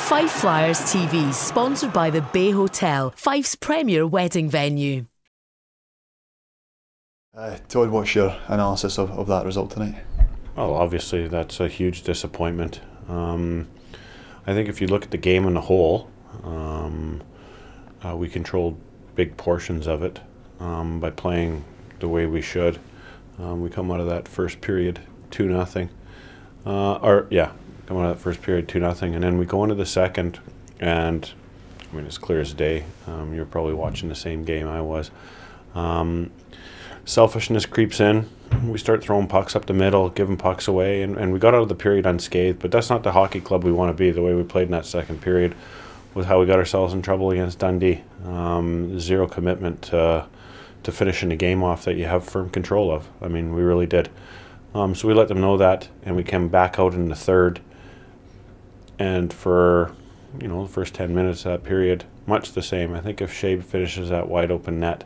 Fife Flyers TV, sponsored by the Bay Hotel, Fife's premier wedding venue. Todd, what's your analysis of that result tonight? Well, obviously that's a huge disappointment. I think if you look at the game in the whole, we controlled big portions of it by playing the way we should. We come out of that first period 2-0, come out of that first period 2-0, and then we go into the second, and I mean it's clear as day. You're probably watching the same game I was. Selfishness creeps in. We start throwing pucks up the middle, giving pucks away, and we got out of the period unscathed, but that's not the hockey club we want to be. The way we played in that second period was how we got ourselves in trouble against Dundee. Zero commitment to finishing the game off that you have firm control of. I mean, we really did. So we let them know that, and we came back out in the third, and for the first 10 minutes of that period, much the same. I think if Shea finishes that wide open net,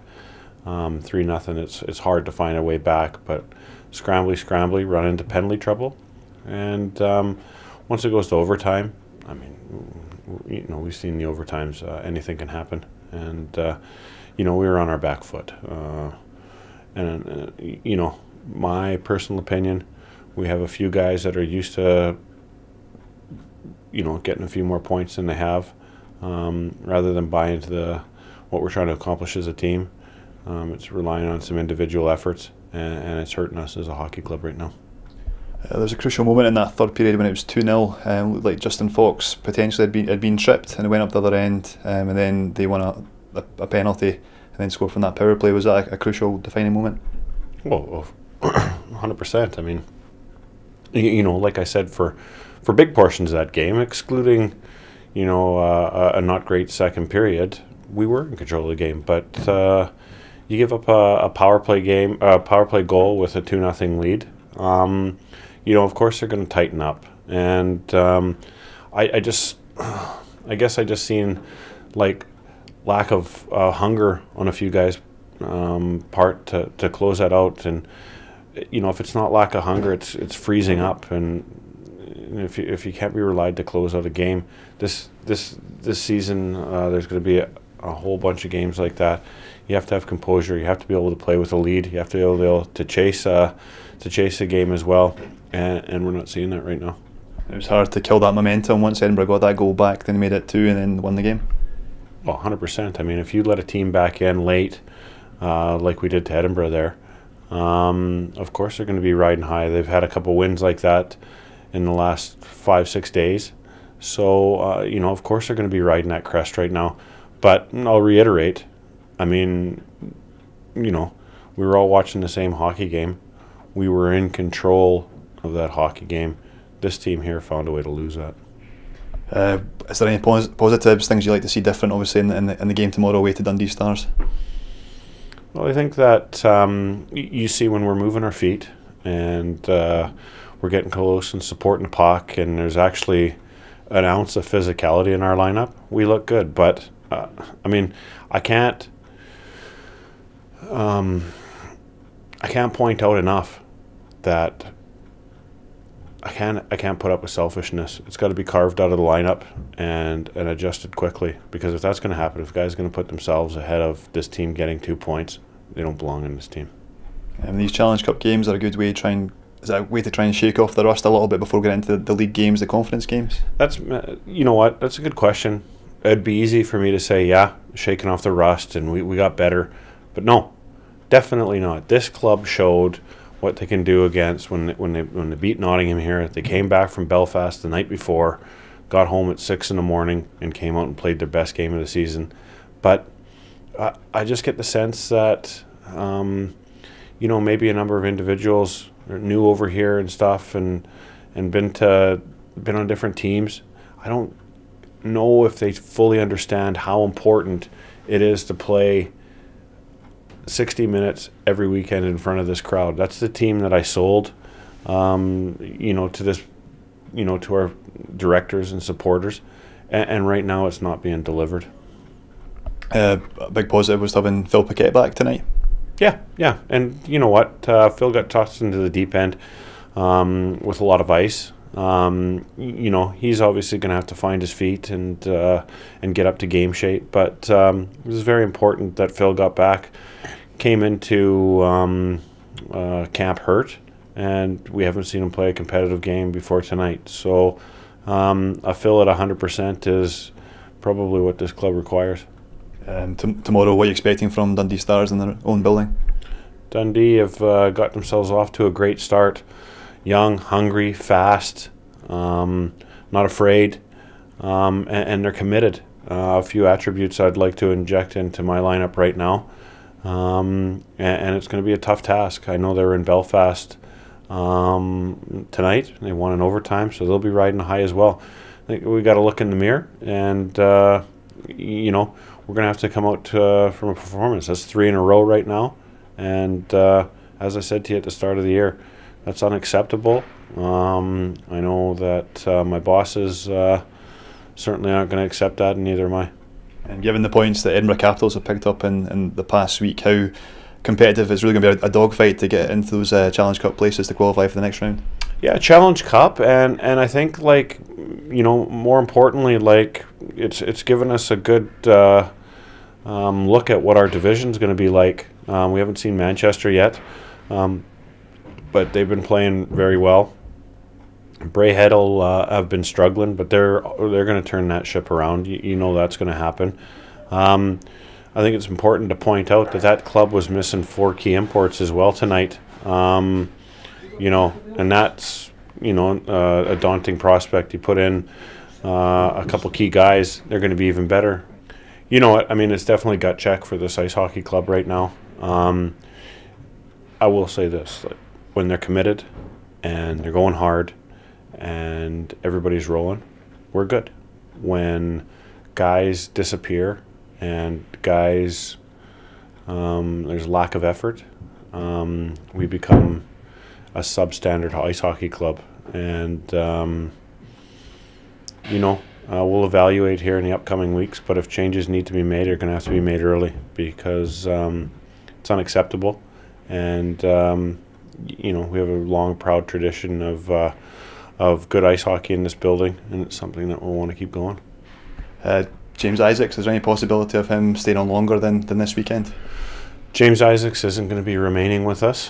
3-0, it's hard to find a way back, but scrambly, run into penalty trouble, and once it goes to overtime, I mean, we've seen the overtimes, anything can happen, and we were on our back foot, and my personal opinion, we have a few guys that are used to getting a few more points than they have, rather than buy into what we're trying to accomplish as a team. It's relying on some individual efforts, and it's hurting us as a hockey club right now. There was a crucial moment in that third period when it was 2-0. Looked like Justin Fox potentially had been tripped and went up the other end, and then they won a penalty and then scored from that power play. Was that a crucial defining moment? Well, 100%. I mean, like I said, for big portions of that game, excluding a not great second period, we were in control of the game, but you give up a power play goal with a 2-0 lead. Of course they're going to tighten up, and I guess I just seen like lack of hunger on a few guys' part to close that out, and if it's not lack of hunger, it's freezing up, and if you can't be relied to close out a game, this season there's going to be a whole bunch of games like that. You have to have composure. You have to be able to play with a lead. You have to be able to chase a game as well, and we're not seeing that right now. It was hard to kill that momentum once Edinburgh got that goal back. Then they made it 2 and then won the game. Well, 100%. I mean, if you let a team back in late, like we did to Edinburgh there, of course they're going to be riding high. They've had a couple wins like that in the last 5-6 days, so of course they're going to be riding that crest right now. But I'll reiterate, I mean, we were all watching the same hockey game. We were in control of that hockey game. This team here found a way to lose that. Is there any positives, things you like to see different, obviously, in the game tomorrow away to Dundee Stars? Well, I think that you see when we're moving our feet and we're getting close and supporting the puck, and there's actually an ounce of physicality in our lineup, we look good. But I mean, I can't point out enough that I can't put up with selfishness. It's got to be carved out of the lineup and adjusted quickly, because if that's going to happen, if guys are going to put themselves ahead of this team getting 2 points, they don't belong in this team. These Challenge Cup games are a good way to try and shake off the rust a little bit before getting into the league games, the conference games? That's that's a good question. It'd be easy for me to say, yeah, shaking off the rust and we got better, but no, definitely not. This club showed what they can do against when they beat Nottingham here. They came back from Belfast the night before, got home at 6 in the morning, and came out and played their best game of the season. But I just get the sense that maybe a number of individuals are new over here and stuff, and been on different teams. I don't know if they fully understand how important it is to play 60 minutes every weekend in front of this crowd. That's the team that I sold, to this, to our directors and supporters, and right now it's not being delivered. A big positive was having Phil Paquette back tonight. Yeah, and you know what? Phil got tossed into the deep end with a lot of ice. You know, he's obviously going to have to find his feet and get up to game shape. But it was very important that Phil got back, came into camp hurt, and we haven't seen him play a competitive game before tonight. So a Phil at 100% is probably what this club requires. Tomorrow, what are you expecting from Dundee Stars in their own building? Dundee have got themselves off to a great start. Young, hungry, fast, not afraid, and they're committed. A few attributes I'd like to inject into my lineup right now, and it's going to be a tough task. I know they were in Belfast tonight. They won in overtime, so they'll be riding high as well. I think we got to look in the mirror, and you know, we're going to have to come out from a performance. That's 3 in a row right now, and as I said to you at the start of the year, that's unacceptable. I know that my bosses certainly aren't going to accept that, and neither am I. And given the points that Edinburgh Capitals have picked up in the past week, how competitive is really going to be a dogfight to get into those Challenge Cup places to qualify for the next round? Yeah, Challenge Cup, and I think, like, you know, more importantly, like, it's given us a good look at what our division's going to be like. We haven't seen Manchester yet, but they've been playing very well. Braehead will have been struggling, but they're going to turn that ship around. You know that's going to happen. I think it's important to point out that club was missing 4 key imports as well tonight. You know, and that's, you know, a daunting prospect. You put in a couple key guys, they're going to be even better. You know what? I mean, it's definitely gut check for this ice hockey club right now. I will say this: like, when they're committed and they're going hard and everybody's rolling, we're good. When guys disappear and guys, there's lack of effort, we become a substandard ice hockey club. And you know, we'll evaluate here in the upcoming weeks, but if changes need to be made, they're going to have to be made early, because it's unacceptable. And you know, we have a long, proud tradition of good ice hockey in this building, and it's something that we'll want to keep going. James Isaacs, is there any possibility of him staying on longer than this weekend? James Isaacs isn't going to be remaining with us.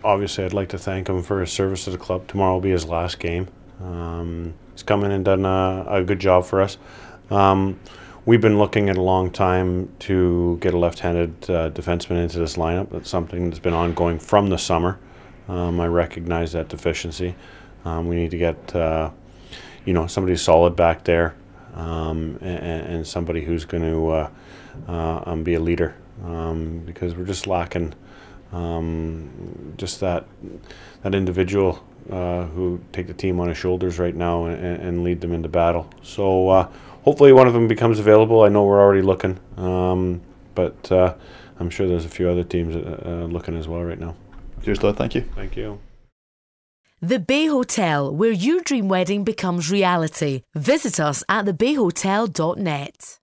Obviously, I'd like to thank him for his service to the club. Tomorrow will be his last game. He's come in and done a good job for us. We've been looking at a long time to get a left-handed defenseman into this lineup. That's something that's been ongoing from the summer. I recognize that deficiency. We need to get you know, somebody solid back there, and somebody who's going to be a leader, because we're just lacking just that individual who take the team on his shoulders right now and lead them into battle. So hopefully one of them becomes available. I know we're already looking, but I'm sure there's a few other teams looking as well right now. Cheers, Todd. Thank you. Thank you. The Bay Hotel, where your dream wedding becomes reality. Visit us at thebayhotel.net.